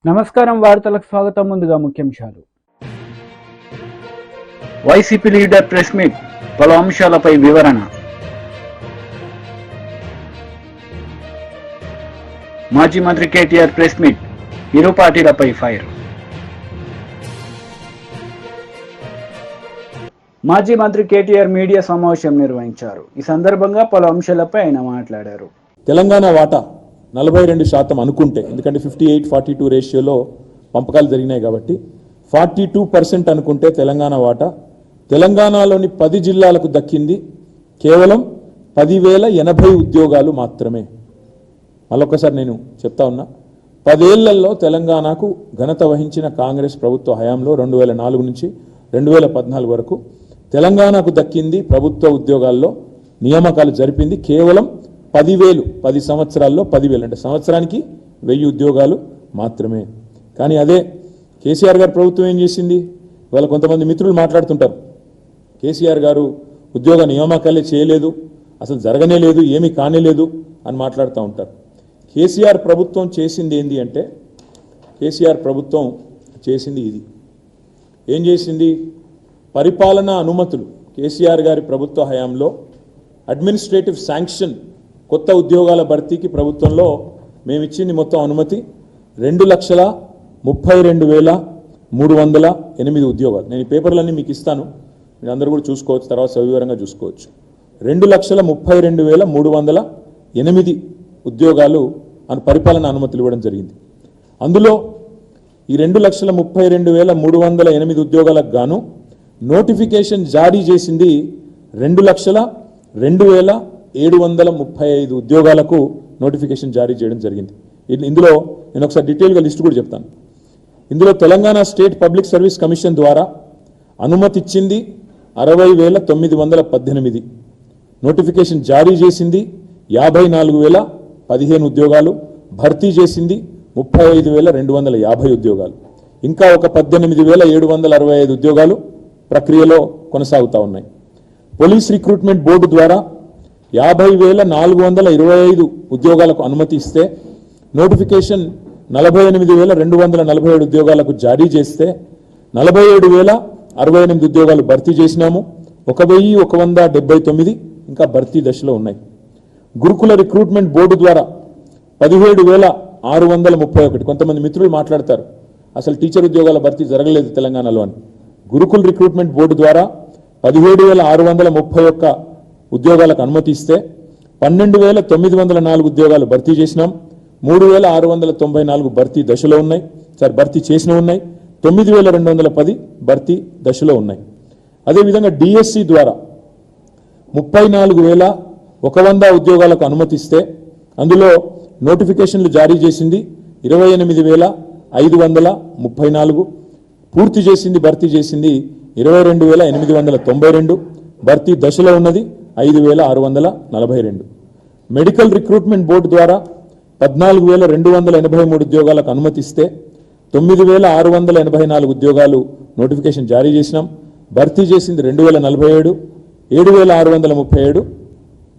నమస్కారం వార్తలకు స్వాగతం. ముందుగా ముఖ్యాంశాలు. వైసీపీ లీడర్ ప్రెస్ మీట్, పలు అంశాలపై వివరణ. మాజీ మంత్రి కేటీఆర్ ప్రెస్ మీట్, ఇరు పార్టీలపై ఫైర్. మాజీ మంత్రి కేటీఆర్ మీడియా సమావేశం నిర్వహించారు. ఈ సందర్భంగా పలు అంశాలపై ఆయన మాట్లాడారు. తెలంగాణ వాటా 42% అనుకుంటే, ఎందుకంటే 58-42 రేషియోలో పంపకాలు జరిగినాయి కాబట్టి 42% అనుకుంటే తెలంగాణ వాటా తెలంగాణలోని 10 జిల్లాలకు దక్కింది కేవలం 10,080 ఉద్యోగాలు మాత్రమే. మళ్ళొక్కసారి నేను చెప్తా ఉన్నా, 10 ఏళ్లలో తెలంగాణకు ఘనత వహించిన కాంగ్రెస్ ప్రభుత్వ హయాంలో 2004 నుంచి 2014 వరకు తెలంగాణకు దక్కింది ప్రభుత్వ ఉద్యోగాల్లో నియామకాలు జరిపింది కేవలం 10,000. 10 సంవత్సరాల్లో 10,000 అంటే సంవత్సరానికి 1000 ఉద్యోగాలు మాత్రమే. కానీ అదే కేసీఆర్ గారు ప్రభుత్వం ఏం చేసింది? ఇవాళ కొంతమంది మిత్రులు మాట్లాడుతుంటారు, కేసీఆర్ గారు ఉద్యోగ నియామకాలే చేయలేదు, అసలు జరగనే లేదు, ఏమీ కానేలేదు అని మాట్లాడుతూ ఉంటారు. కేసీఆర్ ప్రభుత్వం చేసింది ఏంది అంటే, కేసీఆర్ ప్రభుత్వం చేసింది ఇది. ఏం చేసింది? పరిపాలనా అనుమతులు కేసీఆర్ గారి ప్రభుత్వ హయాంలో అడ్మినిస్ట్రేటివ్ శాంక్షన్ కొత్త ఉద్యోగాల భర్తీకి ప్రభుత్వంలో మేమిచ్చింది మొత్తం అనుమతి 2,32,308 ఉద్యోగాలు. నేను ఈ పేపర్లన్నీ మీకు ఇస్తాను, మీరు అందరూ కూడా చూసుకోవచ్చు, తర్వాత సవివరంగా చూసుకోవచ్చు. 2,32,308 ఉద్యోగాలు పరిపాలన అనుమతులు ఇవ్వడం జరిగింది. అందులో ఈ 2,32,308 ఉద్యోగాలకు గాను నోటిఫికేషన్ జారీ చేసింది 2,02,735 ఉద్యోగాలకు నోటిఫికేషన్ జారీ చేయడం జరిగింది. ఇందులో నేను ఒకసారి డీటెయిల్గా లిస్ట్ కూడా చెప్తాను. ఇందులో Telangana state public service commission ద్వారా అనుమతి ఇచ్చింది 60,918, నోటిఫికేషన్ జారీ చేసింది 54,015 ఉద్యోగాలు, భర్తీ చేసింది 35,250 ఉద్యోగాలు, ఇంకా ఒక 18,765 ఉద్యోగాలు ప్రక్రియలో కొనసాగుతూ ఉన్నాయి. పోలీస్ రిక్రూట్మెంట్ బోర్డు ద్వారా 50,425 ఉద్యోగాలకు అనుమతి ఇస్తే, నోటిఫికేషన్ 48,247 ఉద్యోగాలకు జారీ చేస్తే 47,068 ఉద్యోగాలు భర్తీ చేసినాము. 1,179 ఇంకా భర్తీ దశలో ఉన్నాయి. గురుకుల రిక్రూట్మెంట్ బోర్డు ద్వారా 17,631. కొంతమంది మిత్రులు మాట్లాడతారు, అసలు టీచర్ ఉద్యోగాల భర్తీ జరగలేదు తెలంగాణలో అని. గురుకుల రిక్రూట్మెంట్ బోర్డు ద్వారా 17,631 ఉద్యోగాలకు అనుమతి ఇస్తే 12,904 ఉద్యోగాలు భర్తీ చేసినాం. 3,694 భర్తీ దశలో ఉన్నాయి, భర్తీ చేసిన ఉన్నాయి. 9,210 భర్తీ దశలో ఉన్నాయి. అదేవిధంగా డిఎస్సి ద్వారా 34,100 ఉద్యోగాలకు అనుమతిస్తే అందులో నోటిఫికేషన్లు జారీ చేసింది 28,534, పూర్తి చేసింది భర్తీ చేసింది 22,892, భర్తీ దశలో ఉన్నది 5,642. మెడికల్ రిక్రూట్మెంట్ బోర్డు ద్వారా 14,283 ఉద్యోగాలకు అనుమతిస్తే 9,684 ఉద్యోగాలు నోటిఫికేషన్ జారీ చేసినాం. భర్తీ చేసింది 2,047, 7,637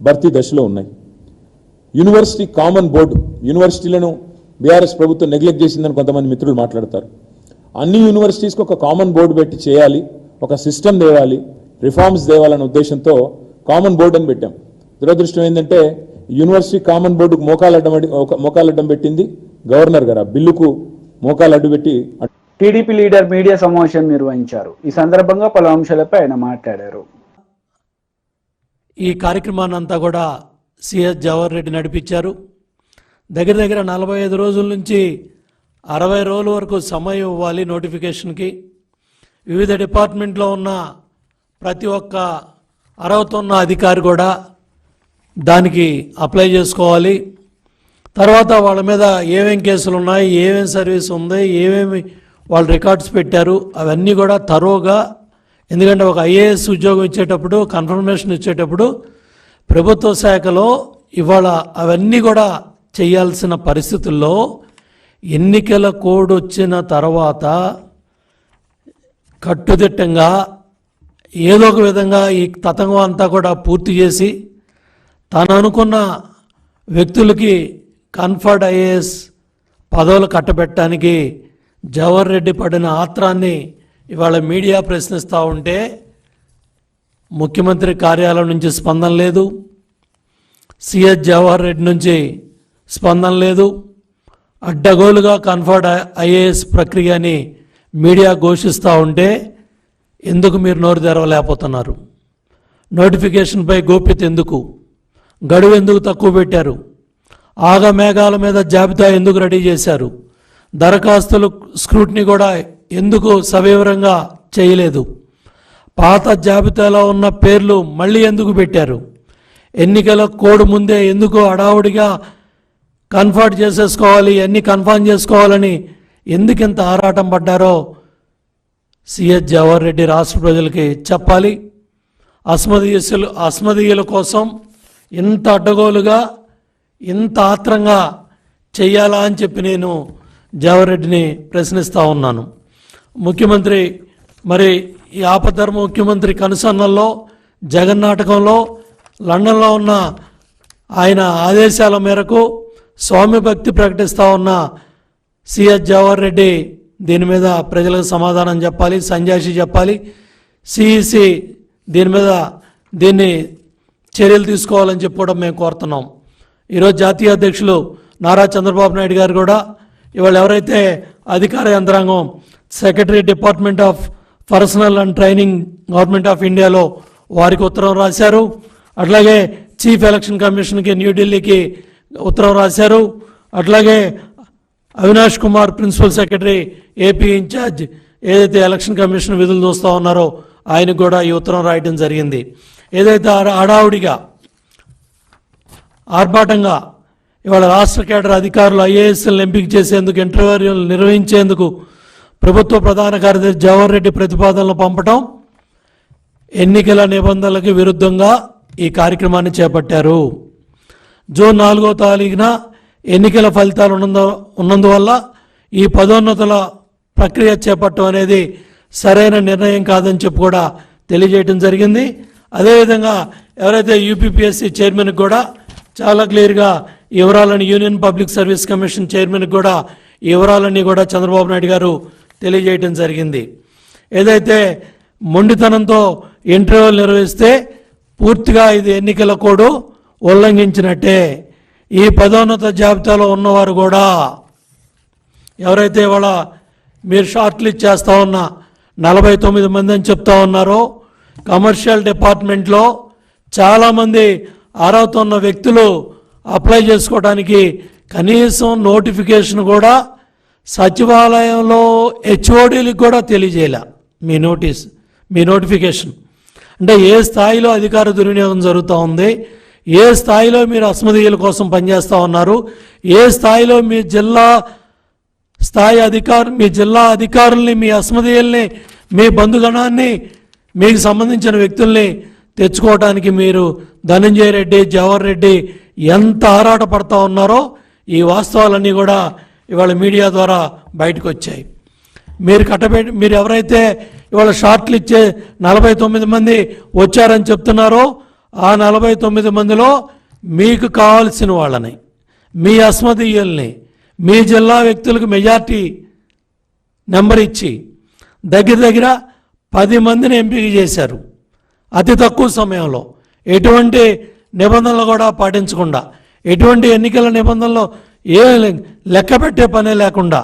భర్తీ దశలో ఉన్నాయి. యూనివర్సిటీ కామన్ బోర్డు, యూనివర్సిటీలను బీఆర్ఎస్ ప్రభుత్వం నెగ్లెక్ట్ చేసిందని కొంతమంది మిత్రులు మాట్లాడతారు. అన్ని యూనివర్సిటీస్కి ఒక కామన్ బోర్డు పెట్టి చేయాలి, ఒక సిస్టమ్ తేవాలి, రిఫార్మ్స్ తేవాలనే ఉద్దేశంతో కామన్ బోర్డు అని పెట్టాం. దురదృష్టం ఏంటంటే యూనివర్సిటీ కామన్ బోర్డుకు మోకాలడ్డం పెట్టింది గవర్నర్ గారు. ఆ బిల్లుకు మోకాలడ్డు పెట్టి టీడీపీ లీడర్ మీడియా సమావేశం నిర్వహించారు. ఈ సందర్భంగా పలు అంశాలపై ఆయన మాట్లాడారు. ఈ కార్యక్రమాన్ని అంతా కూడా సిఎస్ జవహర్ రెడ్డి నడిపించారు. దగ్గర 45 రోజుల నుంచి 60 రోజుల వరకు సమయం ఇవ్వాలి నోటిఫికేషన్కి. వివిధ డిపార్ట్మెంట్లో ఉన్న ప్రతి ఒక్క అర్హత ఉన్న అధికారి కూడా దానికి అప్లై చేసుకోవాలి. తర్వాత వాళ్ళ మీద ఏమేం కేసులు ఉన్నాయి, ఏమేం సర్వీస్ ఉంది, ఏమేమి వాళ్ళు రికార్డ్స్ పెట్టారు, అవన్నీ కూడా తరోగా. ఎందుకంటే ఒక ఐఏఎస్ ఉద్యోగం ఇచ్చేటప్పుడు, కన్ఫర్మేషన్ ఇచ్చేటప్పుడు ప్రభుత్వ శాఖలో ఇవాళ అవన్నీ కూడా చేయాల్సిన పరిస్థితుల్లో ఎన్నికల కోడ్ వచ్చిన తర్వాత కట్టుదిట్టంగా ఏదో ఒక విధంగా ఈ తతంగం అంతా కూడా పూర్తి చేసి తను అనుకున్న వ్యక్తులకి కన్ఫర్డ్ ఐఏఎస్ పదవులు కట్టబెట్టడానికి జవహర్ రెడ్డి పడిన ఆత్రాన్ని ఇవాళ మీడియా ప్రశ్నిస్తూ ఉంటే ముఖ్యమంత్రి కార్యాలయం నుంచి స్పందన లేదు, సిఎస్ జవహర్ రెడ్డి నుంచి స్పందన లేదు. అడ్డగోలుగా కన్ఫర్డ్ ఐఏఎస్ ప్రక్రియని మీడియా ఘోషిస్తూ ఉంటే ఎందుకు మీరు నోరు తెరవలేకపోతున్నారు? నోటిఫికేషన్పై గోప్యత ఎందుకు? గడువు ఎందుకు తక్కువ పెట్టారు? ఆగమేఘాల మీద జాబితా ఎందుకు రెడీ చేశారు? దరఖాస్తులు స్క్రూటినీ కూడా ఎందుకు సవివరంగా చేయలేదు? పాత జాబితాలో ఉన్న పేర్లు మళ్ళీ ఎందుకు పెట్టారు? ఎన్నికల కోడ్ ముందే ఎందుకు హడావుడిగా కన్ఫర్మ్ చేసేసుకోవాలి, అన్నీ కన్ఫర్మ్ చేసుకోవాలని ఎందుకు ఇంత ఆరాటం పడ్డారో సిఎస్ జవహర్ రెడ్డి రాష్ట్ర ప్రజలకి చెప్పాలి. అస్మదీయుల కోసం ఇంత అడ్డగోలుగా ఇంత ఆత్రంగా చెయ్యాలా అని చెప్పి నేను జవహర్ రెడ్డిని ప్రశ్నిస్తూ ఉన్నాను. ముఖ్యమంత్రి మరి ఈ ఆపద్ధర్మ ముఖ్యమంత్రి కనుసన్నల్లో జగన్నాటకంలో లండన్లో ఉన్న ఆయన ఆదేశాల మేరకు స్వామి భక్తి ప్రకటిస్తూ ఉన్న సిఎస్ జవహర్ రెడ్డి దీని మీద ప్రజలకు సమాధానం చెప్పాలి, సంజాయిషి చెప్పాలి. సిఈసి దీన్ని చర్యలు తీసుకోవాలని చెప్పుకోవడం మేము కోరుతున్నాం. ఈరోజు జాతీయ అధ్యక్షులు నారా చంద్రబాబు నాయుడు గారు కూడా ఇవాళ ఎవరైతే అధికార యంత్రాంగం secretary department of personal and training government of ఇండియాలో వారికి ఉత్తరం రాశారు. అట్లాగే చీఫ్ ఎలక్షన్ కమిషన్కి న్యూఢిల్లీకి ఉత్తరం రాశారు. అట్లాగే Avinash Kumar principal secretary AP in charge ఏదైతే ఎలక్షన్ కమిషన్ విధులు చూస్తూ ఉన్నారో ఆయనకు కూడా ఈ ఉత్తరం రాయడం జరిగింది. ఏదైతే హడావుడిగా ఆర్భాటంగా ఇవాళ రాష్ట్ర కేడర్ అధికారులు ఐఏఎస్లను ఎంపిక చేసేందుకు ఇంటర్వ్యూలు నిర్వహించేందుకు ప్రభుత్వ ప్రధాన కార్యదర్శి జవహర్ రెడ్డి ప్రతిపాదనలు పంపటం ఎన్నికల నిబంధనలకు విరుద్ధంగా ఈ కార్యక్రమాన్ని చేపట్టారు. జూన్ 4వ తారీఖున ఎన్నికల ఫలితాలు ఉన్నందువల్ల ఈ పదోన్నతుల ప్రక్రియ చేపట్టడం అనేది సరైన నిర్ణయం కాదని చెప్పి కూడా తెలియజేయడం జరిగింది. అదేవిధంగా ఎవరైతే యూపీపీఎస్సీ చైర్మన్కి కూడా చాలా క్లియర్గా ఈ వివరాలను యూనియన్ పబ్లిక్ సర్వీస్ కమిషన్ చైర్మన్కి కూడా ఈ వివరాలన్నీ కూడా చంద్రబాబు నాయుడు గారు తెలియజేయడం జరిగింది. ఏదైతే మొండితనంతో ఇంటర్వ్యూలు నిర్వహిస్తే పూర్తిగా ఇది ఎన్నికల కోడ్ ఉల్లంఘించినట్టే. ఈ పదోన్నత జాబితాలో ఉన్నవారు కూడా ఎవరైతే ఇవాళ మీరు షార్ట్ లిస్ట్ చేస్తూ ఉన్న 49 మంది అని చెప్తా ఉన్నారో కమర్షియల్ డిపార్ట్మెంట్లో చాలామంది అర్హత ఉన్న వ్యక్తులు అప్లై చేసుకోవడానికి కనీసం నోటిఫికేషన్ కూడా సచివాలయంలో హెచ్ఓడీలకు కూడా తెలియజేయాల మీ నోటిఫికేషన్. అంటే ఏ స్థాయిలో అధికార దుర్వినియోగం జరుగుతూ ఉంది, ఏ స్థాయిలో మీరు అస్మదీయుల కోసం పనిచేస్తూ ఉన్నారు, ఏ స్థాయిలో మీ జిల్లా అధికారుల్ని, మీ అస్మదీయుల్ని, మీ బంధుగణాన్ని, మీకు సంబంధించిన వ్యక్తుల్ని తెచ్చుకోవడానికి మీరు ధనంజయ రెడ్డి, జవహర్ రెడ్డి ఎంత ఆరాట పడతా ఉన్నారో ఈ వాస్తవాలన్నీ కూడా ఇవాళ మీడియా ద్వారా బయటకు వచ్చాయి. మీరు ఎవరైతే ఇవాళ షార్ట్లు ఇచ్చే 49 మంది వచ్చారని చెప్తున్నారో ఆ 49 మందిలో మీకు కావాల్సిన వాళ్ళని, మీ అస్మదీయుల్ని, మీ జిల్లా వ్యక్తులకు మెజార్టీ నెంబర్ ఇచ్చి దగ్గర 10 మందిని ఎంపిక చేశారు. అతి తక్కువ సమయంలో ఎటువంటి నిబంధనలు కూడా పాటించకుండా, ఎటువంటి ఎన్నికల నిబంధనలు ఏ లెక్క పెట్టే పనే లేకుండా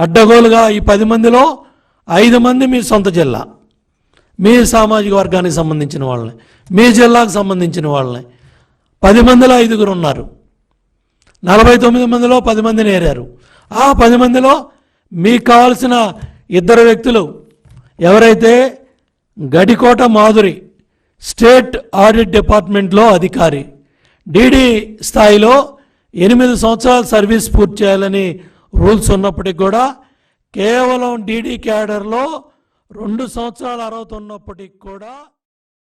అడ్డగోలుగా ఈ 10 మందిలో 5 మంది మీ సొంత జిల్లా, మీ సామాజిక వర్గానికి సంబంధించిన వాళ్ళని, మీ జిల్లాకు సంబంధించిన వాళ్ళని 10 మందిలో 5 ఉన్నారు. 49 మందిలో 10 మందిని ఏరారు. ఆ 10 మందిలో మీకు కావాల్సిన 2 వ్యక్తులు ఎవరైతే గడికోట మాధురి స్టేట్ ఆడిట్ డిపార్ట్మెంట్లో అధికారి, డీడీ స్థాయిలో 8 సంవత్సరాల సర్వీస్ పూర్తి చేయాలని రూల్స్ ఉన్నప్పటికీ కూడా కేవలం డీడీ క్యాడర్లో 2 సంవత్సరాల అర్హత ఉన్నప్పటికీ కూడా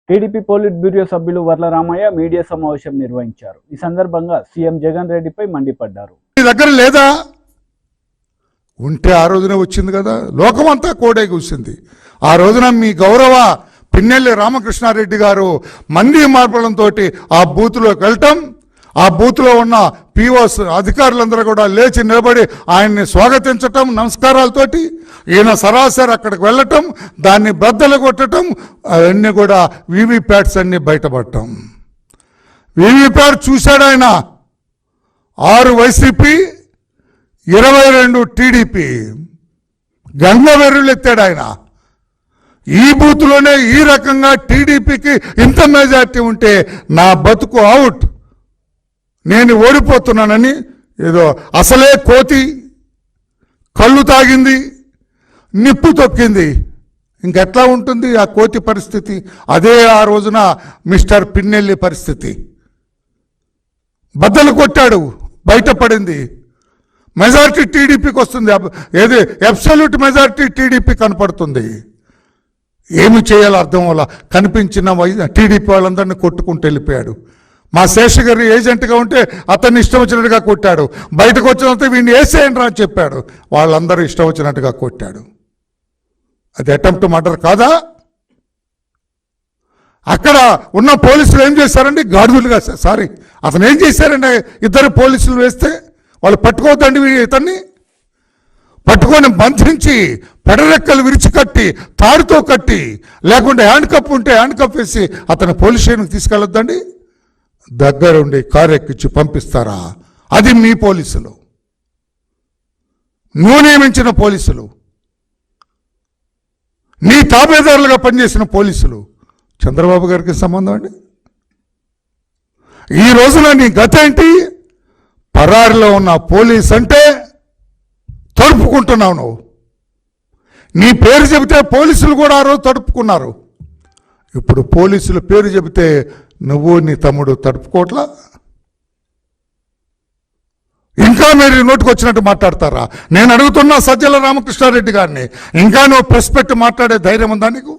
టీడీపీ పోలిట్ బ్యూరో సభ్యులు వర్ల రామయ్య మీడియా సమావేశం నిర్వహించారు. ఈ సందర్భంగా సీఎం జగన్ రెడ్డిపై మండిపడ్డారు. మీ దగ్గర లేదా? ఉంటే ఆ రోజునే వచ్చింది కదా, లోకమంతా కోడే కూసింది. ఆ రోజున మీ గౌరవ పిన్నెల్లి రామకృష్ణారెడ్డి గారు మంది మార్పడంతో ఆ బూత్లోకి వెళ్ళటం, ఆ బూత్లో ఉన్న పిఓస్ అధికారులందరూ కూడా లేచి నిలబడి ఆయన్ని స్వాగతించటం నమస్కారాలతోటి, ఈయన సరాసరి అక్కడికి వెళ్ళటం, దాన్ని బద్దలు కొట్టడం, అవన్నీ కూడా వీవీప్యాట్స్ అన్నీ బయటపడటం. వీవీప్యాట్ చూశాడు ఆయన, 6 వైసీపీ 22 టీడీపీ, గంగ వెర్రులెత్తాడు ఆయన. ఈ బూత్లోనే ఈ రకంగా టీడీపీకి ఇంత మెజార్టీ ఉంటే నా బతుకు అవుట్, నేను ఓడిపోతున్నానని, ఏదో అసలే కోతి కళ్ళు తాగింది, నిప్పు తొక్కింది, ఇంకెట్లా ఉంటుంది ఆ కోతి పరిస్థితి? అదే ఆ రోజున మిస్టర్ పిన్నెల్లి పరిస్థితి. బద్దలు కొట్టాడు, బయటపడింది, మెజారిటీ టీడీపీకి వస్తుంది. ఏది అబ్సల్యూట్ మెజారిటీ టీడీపీ కనపడుతుంది. ఏమి చేయాలో అర్థం వల్ల కనిపించిన టీడీపీ వాళ్ళందరినీ కొట్టుకుంటూ వెళ్ళిపోయాడు. మా శేషగారి ఏజెంట్గా ఉంటే అతన్ని ఇష్టం వచ్చినట్టుగా కొట్టాడు, బయటకు వచ్చినంత వీడిని వేసేయండి అని చెప్పాడు, వాళ్ళందరూ ఇష్టం వచ్చినట్టుగా కొట్టాడు. అది అటెంప్ట్ మర్డర్ కాదా? అక్కడ ఉన్న పోలీసులు ఏం చేశారండి? గాడిదలుగా, సారీ, అతను ఏం చేశారండి? 2 పోలీసులు వేస్తే వాళ్ళు పట్టుకోవద్దండి ఇతన్ని, పట్టుకొని బంధించి పెడరెక్కలు విరిచి కట్టి, తాడుతో కట్టి, లేకుంటే హ్యాండ్ కప్ ఉంటే హ్యాండ్ కప్ వేసి అతను పోలీస్ స్టేషన్కి తీసుకెళ్ళొద్దండి. దగ్గరుండి కారు ఎక్కించి పంపిస్తారా? అది మీ పోలీసులు, నువ్వు నియమించిన పోలీసులు, నీ తాబేదారులుగా పనిచేసిన పోలీసులు. చంద్రబాబు గారికి సంబంధం అండి? ఈ రోజున నీ గత ఏంటి? పరారిలో ఉన్న పోలీస్ అంటే తడుపుకుంటున్నావు నువ్వు. నీ పేరు చెబితే పోలీసులు కూడా ఆ రోజు తడుపుకున్నారు. ఇప్పుడు పోలీసుల పేరు చెబితే నువ్వు నీ తమ్ముడు తడుపుకోవట్లా? ఇంకా మీరు నోటికి వచ్చినట్టు మాట్లాడతారా? నేను అడుగుతున్నా సజ్జల రామకృష్ణారెడ్డి గారిని, ఇంకా నువ్వు ప్రెస్ పెట్టి మాట్లాడే ధైర్యం ఉందా నీకు?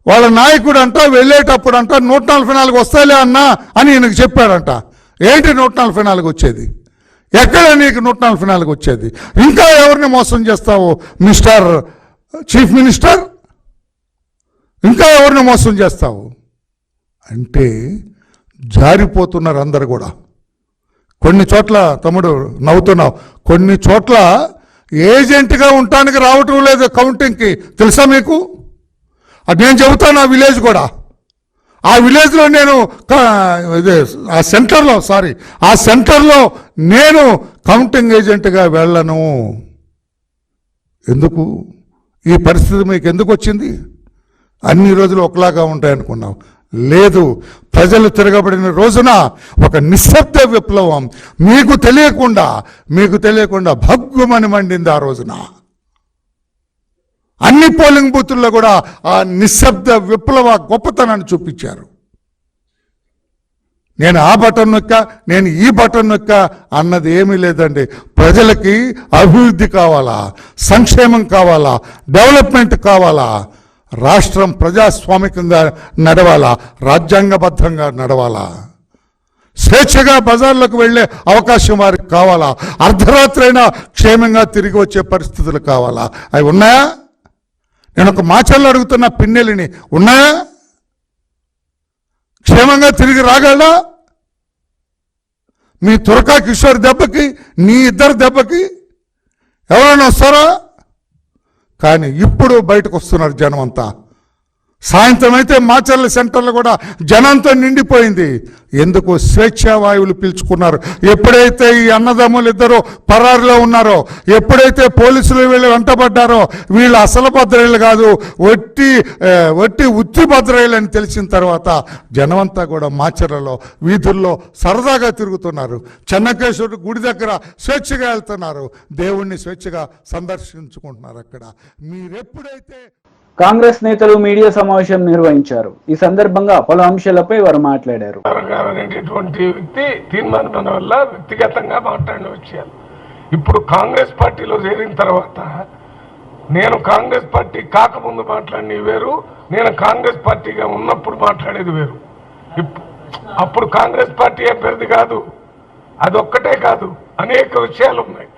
వాళ్ళ నాయకుడు అంట వెళ్ళేటప్పుడు అంట 144 వస్తాయిలే అన్నా అని ఈయనకు చెప్పాడంట. ఏంటి 144 వచ్చేది? ఎక్కడ నీకు 144 వచ్చేది? ఇంకా ఎవరిని మోసం చేస్తావు మిస్టర్ చీఫ్ మినిస్టర్? ఇంకా ఎవరిని మోసం చేస్తావు అంటే జారిపోతున్నారు అందరు కూడా. కొన్ని చోట్ల తమ్ముడు నవ్వుతున్నావు, కొన్ని చోట్ల ఏజెంట్గా ఉండటానికి రావటం లేదు కౌంటింగ్కి, తెలుసా మీకు? అది నేను చెబుతాను. ఆ విలేజ్ కూడా, ఆ విలేజ్లో నేను ఆ సెంటర్లో నేను కౌంటింగ్ ఏజెంట్గా వెళ్ళను. ఎందుకు? ఈ పరిస్థితి మీకు ఎందుకు వచ్చింది? అన్ని రోజులు ఒకలాగా ఉంటాయనుకున్నావు, లేదు. ప్రజలు తిరగబడిన రోజున ఒక నిశ్శబ్ద విప్లవం మీకు తెలియకుండా భగ్గుమని మండింది. ఆ రోజున అన్ని పోలింగ్ బూతుల్లో కూడా ఆ నిశ్శబ్ద విప్లవ గొప్పతనాన్ని చూపించారు. నేను ఆ బటన్ నొక్కా, నేను ఈ బటన్ నొక్కా అన్నది ఏమీ లేదండి. ప్రజలకి అభివృద్ధి కావాలా, సంక్షేమం కావాలా, డెవలప్మెంట్ కావాలా, రాష్ట్రం ప్రజాస్వామికంగా నడవాలా, రాజ్యాంగబద్ధంగా నడవాలా, స్వేచ్ఛగా బజార్లకు వెళ్ళే అవకాశం వారికి కావాలా, అర్ధరాత్రి అయినా క్షేమంగా తిరిగి వచ్చే పరిస్థితులు కావాలా? అవి ఉన్నాయా? నేను ఒక మాచల్లో అడుగుతున్న పిన్నెలిని, ఉన్నాయా? క్షేమంగా తిరిగి రాగలడా? మీ తురకా కిషోర్ దెబ్బకి, నీ 2 దెబ్బకి ఎవరైనా వస్తారా? కానీ ఇప్పుడు బయటకు వస్తున్నారు జనం అంతా. సాయంత్రం అయితే మాచర్ల సెంటర్లో కూడా జనంతో నిండిపోయింది. ఎందుకు? స్వేచ్ఛావాయువులు పీల్చుకున్నారు. ఎప్పుడైతే ఈ అన్నదమ్ములు 2 పరారులో ఉన్నారో, ఎప్పుడైతే పోలీసులు వీళ్ళు వెంటబడ్డారో, వీళ్ళు అసలు భద్రయ్యలు కాదు, ఉత్తి భద్రయ్యలు అని తెలిసిన తర్వాత జనమంతా కూడా మాచర్లలో వీధుల్లో సరదాగా తిరుగుతున్నారు. చెన్నకేశ్వరుడు గుడి దగ్గర స్వేచ్ఛగా వెళ్తున్నారు, దేవుణ్ణి స్వేచ్ఛగా సందర్శించుకుంటున్నారు. అక్కడ మీరెప్పుడైతే కాంగ్రెస్ నేతలు మీడియా సమావేశం నిర్వహించారు. ఈ సందర్భంగా పలు అంశాలపై వారు మాట్లాడారు. వ్యక్తి తీర్మానం వల్ల వ్యక్తిగతంగా మాట్లాడిన విషయాలు ఇప్పుడు కాంగ్రెస్ పార్టీలో చేరిన తర్వాత, నేను కాంగ్రెస్ పార్టీ కాకముందు మాట్లాడినవి వేరు, నేను కాంగ్రెస్ పార్టీగా ఉన్నప్పుడు మాట్లాడేది వేరు. అప్పుడు కాంగ్రెస్ పార్టీ అభ్యర్థి కాదు, అదొక్కటే కాదు, అనేక విషయాలు ఉన్నాయి.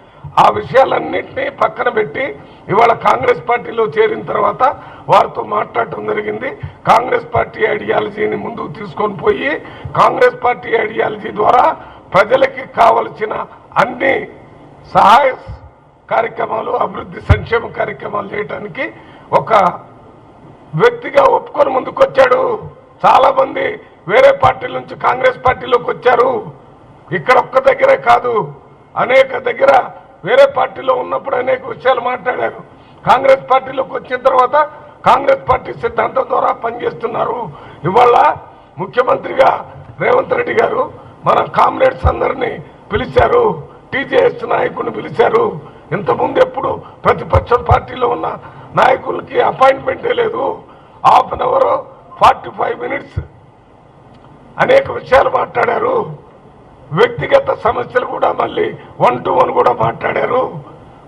ఆ విషయాలన్నింటినీ పక్కన పెట్టి ఇవాళ కాంగ్రెస్ పార్టీలో చేరిన తర్వాత వారితో మాట్లాడటం జరిగింది. కాంగ్రెస్ పార్టీ ఐడియాలజీని ముందుకు తీసుకొని పోయి కాంగ్రెస్ పార్టీ ఐడియాలజీ ద్వారా ప్రజలకి కావలసిన అన్ని సహాయ కార్యక్రమాలు, అభివృద్ధి సంక్షేమ కార్యక్రమాలు చేయడానికి ఒక వ్యక్తిగా ఒప్పుకొని ముందుకొచ్చాడు. చాలా మంది వేరే పార్టీల నుంచి కాంగ్రెస్ పార్టీలోకి వచ్చారు. ఇక్కడ ఒక్క దగ్గరే కాదు, అనేక దగ్గర వేరే పార్టీలో ఉన్నప్పుడు అనేక విషయాలు మాట్లాడారు. కాంగ్రెస్ పార్టీలోకి వచ్చిన తర్వాత కాంగ్రెస్ పార్టీ సిద్ధాంతం ద్వారా పనిచేస్తున్నారు. ఇవాళ ముఖ్యమంత్రిగా రేవంత్ రెడ్డి గారు మన కామ్రేడ్స్ అందరినీ పిలిచారు, టీజేఎస్ నాయకుడిని పిలిచారు. ఇంతకుముందు ఎప్పుడు ప్రతిపక్ష పార్టీలో ఉన్న నాయకులకి అపాయింట్మెంటే లేదు. హాఫ్ అన్ అవర్ 45 minutes అనేక విషయాలు మాట్లాడారు. వ్యక్తిగత సమస్యలు కూడా మళ్ళీ 1-to-1 కూడా మాట్లాడారు.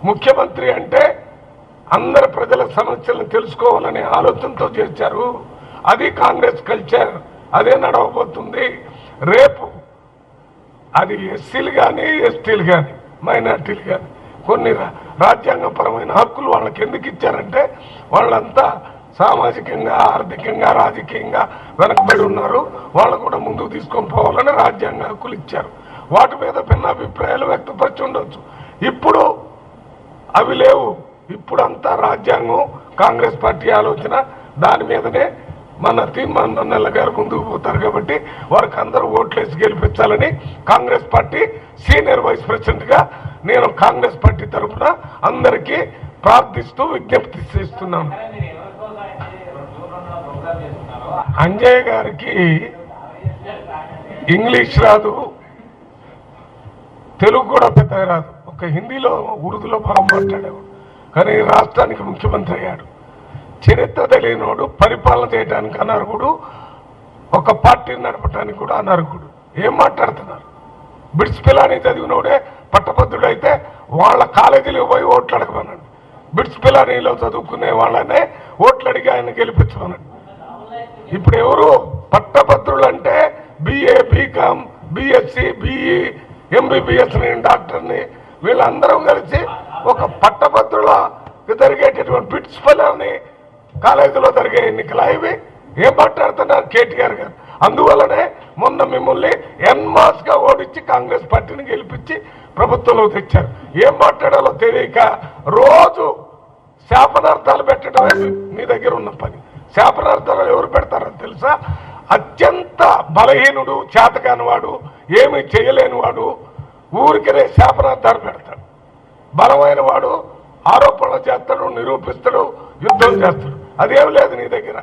ముఖ్యమంత్రి అంటే అందరి ప్రజల సమస్యలను తెలుసుకోవాలనే ఆలోచనతో చేశారు. అది కాంగ్రెస్ కల్చర్, అదే నడవబోతుంది. రేపు అది ఎస్సీలు కానీ, ఎస్టీలు కానీ, మైనార్టీలు కానీ కొన్ని రాజ్యాంగపరమైన హక్కులు వాళ్ళకి ఎందుకు ఇచ్చారంటే వాళ్ళంతా సామాజికంగా, ఆర్థికంగా, రాజకీయంగా వెనకబడి ఉన్నారు. వాళ్ళు కూడా ముందుకు తీసుకొని పోవాలని రాజ్యాంగ హక్కులు ఇచ్చారు. వాటి మీద భిన్నాభిప్రాయాలు వ్యక్తపరిచి ఉండొచ్చు. ఇప్పుడు అవి లేవు. ఇప్పుడంతా రాజ్యాంగం, కాంగ్రెస్ పార్టీ ఆలోచన, దాని మీదనే మన తీర్మాన్ నల్ల గారు ముందుకు పోతారు. కాబట్టి వారికి అందరూ ఓట్లేసి గెలిపించాలని కాంగ్రెస్ పార్టీ సీనియర్ వైస్ ప్రెసిడెంట్గా నేను కాంగ్రెస్ పార్టీ తరఫున అందరికీ ప్రార్థిస్తూ విజ్ఞప్తి చేస్తున్నాను. అంజయ్ గారికి ఇంగ్లీష్ రాదు, తెలుగు కూడా పెద్దగా రాదు. ఒక హిందీలో, ఉర్దూలో బాగా మాట్లాడేవాడు. కానీ రాష్ట్రానికి ముఖ్యమంత్రి అయ్యాడు. చరిత్ర తెలియనోడు, పరిపాలన చేయడానికి అనర్హుడు, ఒక పార్టీని నడపడానికి కూడా అనర్హుడు. ఏం మాట్లాడుతున్నారు? బిట్స్ పిల్లని చదివినోడే పట్టభద్రుడు అయితే వాళ్ళ కాలేజీలో పోయి ఓట్లు అడగమనండి. బిట్స్ పిల్లానిలో చదువుకునే వాళ్ళనే ఓట్లు అడిగి ఆయన గెలిపించమనండి. ఇప్పుడు ఎవరు పట్టభద్రులు అంటే BA, BCom, BSc, BE, MBBS డాక్టర్ని వీళ్ళందరం కలిసి ఒక పట్టభద్రుల జరిగేటటువంటి బిట్స్ పిల్లని కాలేజీలో జరిగే ఎన్నికలు ఇవి. ఏం మాట్లాడుతున్నారు కేటీఆర్ గారు? అందువల్లనే మొన్న మిమ్మల్ని ఎన్మాస్గా ఓడించి కాంగ్రెస్ పార్టీని గెలిపించి ప్రభుత్వంలో తెచ్చారు. ఏం మాట్లాడాలో తెలియక రోజు శాపనార్థాలు పెట్టడమే మీ దగ్గర ఉన్న పని. శాపనార్థాలు ఎవరు పెడతారో తెలుసా? అత్యంత బలహీనుడు, చేతకానివాడు, ఏమీ చేయలేనివాడు ఊరికనే శాపనార్థాలు పెడతాడు. బలమైన వాడు ఆరోపణలు చేస్తాడు, నిరూపిస్తాడు, యుద్ధం చేస్తాడు. అదేం లేదు నీ దగ్గర.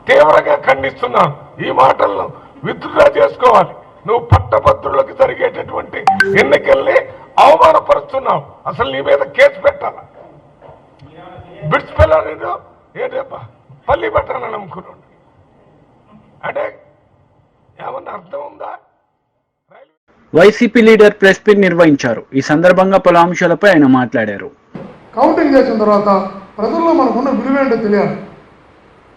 తీవ్రంగా ఖండిస్తున్నాను. ఈ మాటలను విత్డ్రా చేసుకోవాలి. నువ్వు పట్టభద్రులకు జరిగేటటువంటి ఎన్నికల్ని అవమానపరుస్తున్నావు. అసలు నీ మీద కేసు పెట్టాలా? బిడ్స్ పిల్లలు ఏంటబ్బా పల్లి పెట్టాలని నమ్ముకున్నాడు అంటే ఏమన్నా అర్థం ఉందా? వైసీపీ లీడర్ ప్రెస్ మీట్ నిర్వహించారు. ఈ సందర్భంగా పలు అంశాలపై ఆయన మాట్లాడారు. కౌంటింగ్ చేసిన తర్వాత ప్రజల్లో మనకున్న విలువ ఏంటో తెలియాలి.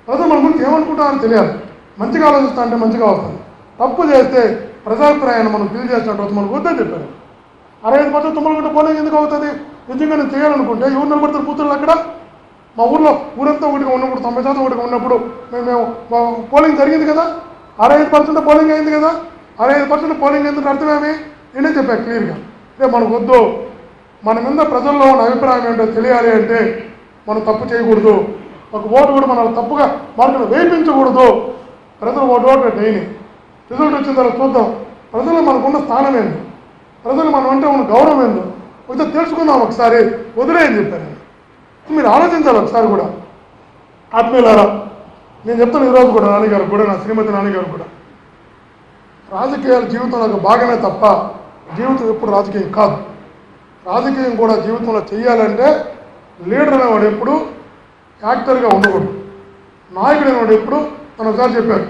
ప్రజలు మన గురించి ఏమనుకుంటారని తెలియాలి. మంచిగా ఆలోచిస్తా అంటే మంచిగా వస్తుంది. తప్పు చేస్తే ప్రజాభిప్రాయాన్ని మనం ఫీల్ చేసినట్టు మనకు వద్దని చెప్పారు. 65% తుమ్మలగుంట పోలింగ్ ఎందుకు అవుతుంది? నిజంగా నేను చేయాలనుకుంటే ఎవరు నిలబడతారు కూతుళ్ళు అక్కడ? మా ఊర్లో ఊరంతా ఒకటిగా ఉన్నప్పుడు 90% ఒకటిగా ఉన్నప్పుడు మేము పోలింగ్ జరిగింది కదా. 65% పోలింగ్ అయింది కదా. 65% పోలింగ్ ఎందుకు అర్థమేమి? నేనే చెప్పాను క్లియర్గా. రేపు మనకు వద్దు. మన మీద ప్రజల్లో ఉన్న అభిప్రాయం ఏంటో తెలియాలి అంటే మనం తప్పు చేయకూడదు. ఒక ఓటు కూడా మనం తప్పుగా మార్కులు వేయించకూడదు. ప్రజలు ఓటు డైలీ రిజల్ట్ వచ్చిన తర్వాత చూద్దాం. ప్రజలు మనకున్న స్థానం ఏందో, ప్రజలు మనం అంటే ఉన్న గౌరవం ఏందో కొంచెం తెలుసుకుందాం. ఒకసారి వదిలేయని చెప్పాను. మీరు ఆలోచించాలి ఒకసారి కూడా. ఆత్మీయులారా, నేను చెప్తాను ఈరోజు కూడా నాన్నగారు కూడా, నా శ్రీమతి నాన్నగారు కూడా, రాజకీయాలు జీవితంలో ఒక భాగమే తప్ప జీవితం ఎప్పుడు రాజకీయం కాదు. రాజకీయం కూడా జీవితంలో చేయాలంటే లీడర్ అనేవాడు ఎప్పుడు యాక్టర్గా ఉండకూడదు. నాయకుడు అనేవాడు ఎప్పుడు తను ఒకసారి చెప్పారు.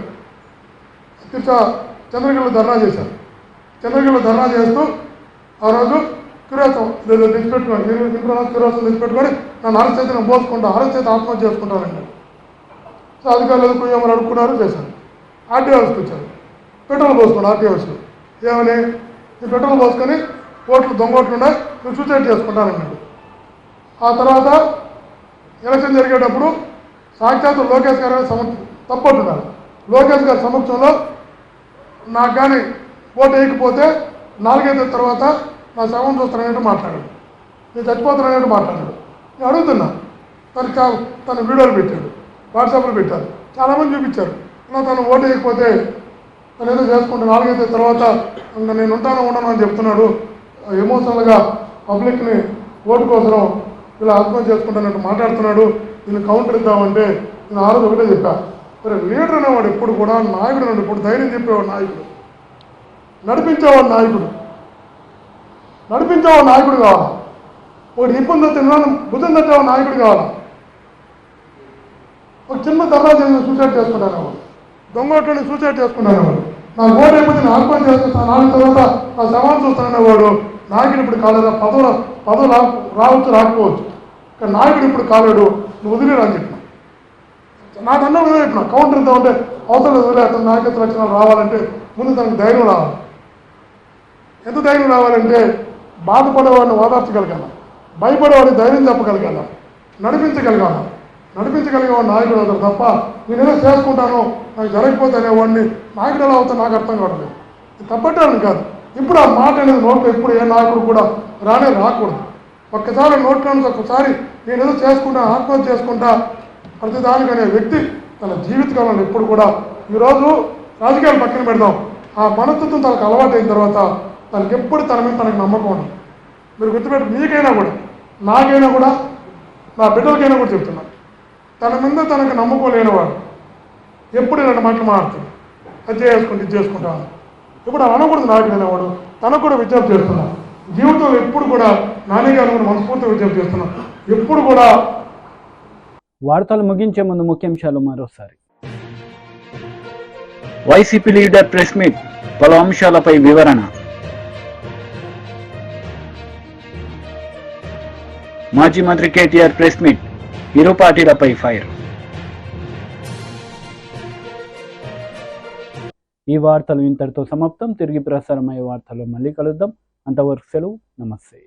చంద్రగిరిలో ధర్నా చేశారు. చంద్రగిరిలో ధర్నా చేస్తూ ఆ రోజు కిరోసం తెచ్చిపెట్టుకొని కిరోసం తెచ్చిపెట్టుకొని నన్ను అరెస్ట్ అయితే నేను పోసుకుంటా, అరెస్ట్ అయితే ఆత్మహత్య చేసుకుంటానండి. సో అధికారులు కుయ్యమని అడుక్కున్నారు, చేశారు. ఆర్టీ హౌస్కి వచ్చారు. పెట్రోల్ పోసుకోండి ఆర్టీ హౌస్లో. ఏమని? ఈ పెట్రోల్ పోసుకొని ఓట్లు దొంగ ఓట్లు ఉన్నాయి, నేను సూసైడ్ చేసుకుంటానన్నాడు. ఆ తర్వాత ఎలక్షన్ జరిగేటప్పుడు సాక్షాత్తు లోకేష్ గారు తప్పట్టున్నారు. లోకేష్ గారి సమక్షంలో నాకు కానీ ఓటు వేయకపోతే 4 ఏళ్ళ తర్వాత నా శవం చూస్తానన్నట్టు మాట్లాడాడు, నేను చచ్చిపోతానన్నట్టు మాట్లాడాడు. నేను అడుగుతున్నా, తన వీడియోలు పెట్టాడు, వాట్సాప్లో పెట్టారు, చాలామంది చూపించారు. తను ఓటు వేయకపోతే తను ఏదో చేసుకుంటే 4 ఏళ్ళ తర్వాత ఇంకా నేను ఉండను అని చెప్తున్నాడు. ఎమోషనల్గా పబ్లిక్ని ఓటు కోసం ఇలా ఆత్మహత్య చేసుకుంటానంటూ మాట్లాడుతున్నాడు. దీన్ని కౌంటర్ ఇద్దామంటే నేను ఆ రోజు ఒకటే చెప్పా, మరి లీడర్ అనేవాడు ఎప్పుడు కూడా నాయకుడు అన్నాడు. ఇప్పుడు ధైర్యం చెప్పేవాడు నాయకుడు, నడిపించేవాడు నాయకుడు కావాలా. ఒకటి ఇబ్బంది తిన్నాను భుజం తట్టేవాడు నాయకుడు కావాలా. ఒక చిన్న దర్రాజు సూసైడ్ చేసుకుంటాను, దొంగోట్లని సూసైడ్ చేసుకుంటాను. నా ఓటు అయిపోతే నేను ఆత్మహత్య చేసుకుంటాను, 4 తర్వాత నా సమాజం చూస్తాననేవాడు నాయకుడు ఇప్పుడు కాలేదా. పదవులు రావచ్చు రాకపోవచ్చు, కానీ నాయకుడు ఇప్పుడు కాలేడు, నువ్వు వదిలేరు అని చెప్పిన. నాకు అన్న వదిలే చెప్పిన, కౌంటర్ ఇద్దామంటే అవసరం వదిలే. అతను నాయకత్వ లక్షణాలు రావాలంటే ముందు తనకు ధైర్యం రావాలి. ఎంత ధైర్యం రావాలంటే బాధపడేవాడిని ఓదార్చగలగాల, భయపడేవాడిని ధైర్యం చెప్పగలగాల, నడిపించగలిగేవాడు నాయకుడు అవుతాడు తప్ప నేనేదో చేసుకుంటాను నాకు జరగకపోతే అనేవాడిని నాయకుడు ఎలా అవుతా నాకు అర్థం కావట్లేదు. తప్పట్టాలని కాదు, ఇప్పుడు ఆ మాట అనేది నోట్లో ఎప్పుడు ఏ నాయకుడు కూడా రాకూడదు. ఒక్కసారి నోట్లో ఒక్కసారి నేనేదో చేసుకుంటా ఆత్మహత్య చేసుకుంటా ప్రతిదానికి అనే వ్యక్తి తన జీవితకాలంలో ఎప్పుడు కూడా, ఈరోజు రాజకీయాలు పక్కన పెడదాం, ఆ మనస్తత్వం తనకు అలవాటు అయిన తర్వాత తనకి ఎప్పుడు తన మీద తనకు నమ్మకం ఉంది. మీరు గుర్తుపెట్టి మీకైనా కూడా నాకైనా కూడా నా బిడ్డలకైనా కూడా చెప్తున్నా, తన మీద తనకు నమ్మకం లేనివాడు ఎప్పుడు ఇలాంటి మాటలు మాట్లాడుతుంది, అది చేసుకుంటే ఇది చేసుకుంటాను. ఇప్పుడు అనకూడదు నాయకుడు అనేవాడు. తనకు కూడా విజ్ఞప్తి చేస్తున్నాను, జీవితంలో ఎప్పుడు కూడా నాని గారు కూడా మనస్ఫూర్తిగా విజ్ఞప్తి చేస్తున్నాను, ఎప్పుడు కూడా. వార్తలు ముగించే ముందు ముఖ్యాంశాలు మరోసారి. వైసీపీ లీడర్ ప్రెస్ మీట్, పలు అంశాలపై వివరణ. మాజీ మంత్రి కేటీఆర్ ప్రెస్ మీట్, ఇరు పార్టీలపై ఫైర్. ఈ వార్తలు ఇంతటితో సమాప్తం. తిరిగి ప్రసారమయ్యే వార్తల్లో మళ్ళీ కలుద్దాం. అంతవరకు సెలవు, నమస్తే.